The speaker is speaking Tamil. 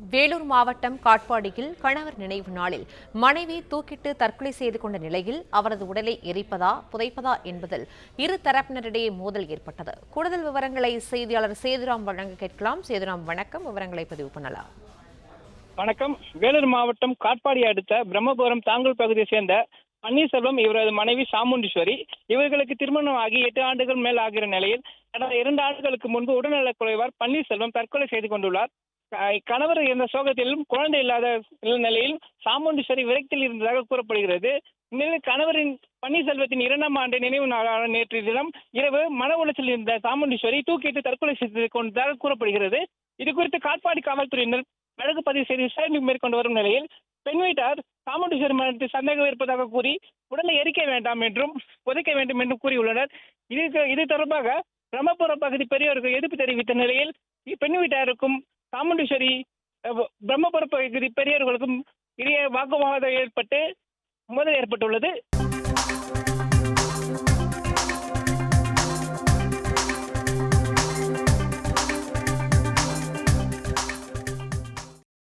வேலூர் மாவட்டம் காட்பாடியில் கணவர் நினைவு நாளில் மனைவி தூக்கிட்டு தற்கொலை செய்து கொண்ட நிலையில் அவரது உடலை எரிப்பதா புதைப்பதா என்பதில் இரு தரப்பினரிடையே மோதல் ஏற்பட்டது. கூடுதல் விவரங்களை செய்தியாளர் சேதுராம் வழங்க கேட்கலாம். சேதுராம், வணக்கம். விவரங்களை பதிவு பண்ணலாம். வணக்கம். வேலூர் மாவட்டம் காட்பாடி அடுத்த பிரம்மபுரம் தாங்கல் பகுதியை சேர்ந்த பன்னீர்செல்வம், இவரது மனைவி சாமுண்டீஸ்வரி. இவர்களுக்கு திருமணம் ஆகி 8 ஆண்டுகள் மேல் ஆகிற நிலையில் கடந்த 2 ஆண்டுகளுக்கு முன்பு உடல்நலக் குறைவால் பன்னீர்செல்வம் தற்கொலை செய்து கொண்டுள்ளார். கணவர் இருந்த சோகத்திலும் குழந்தை இல்லாத நிலையில் சாமுண்டீஸ்வரி விரக்தியில் இருந்ததாக கூறப்படுகிறது. இந்நிலையில் கணவரின் பன்னீர்செல்வத்தின் 2ஆம் ஆண்டு நினைவு நாளான நேற்று தினம் இரவு மன உளைச்சல் இருந்த சாமுண்டீஸ்வரி தூக்கிட்டு தற்கொலை செய்து கொண்டதாக கூறப்படுகிறது. இது குறித்து காட்பாடி காவல்துறையினர் வழக்கு பதிவு செய்து விசாரணை மேற்கொண்டு வரும் நிலையில் பெண் வீட்டார் சாமுண்டீஸ்வரி மரணத்தில் சந்தேகம் இருப்பதாக கூறி உடலை எரிக்க வேண்டாம் என்றும் புதைக்க வேண்டும் என்றும் கூறியுள்ளனர். இது தொடர்பாக பிரம்மபுரம் பகுதி பெரியவர்கள் எதிர்ப்பு தெரிவித்த நிலையில் பெண் வீட்டாருக்கும் சாமுண்டீஸ்வரி பிரம்மபுரம் பகுதி பெரியவர்களுக்கும் இடையே வாக்குவாதம் ஏற்பட்டு மோதல் ஏற்பட்டுள்ளது.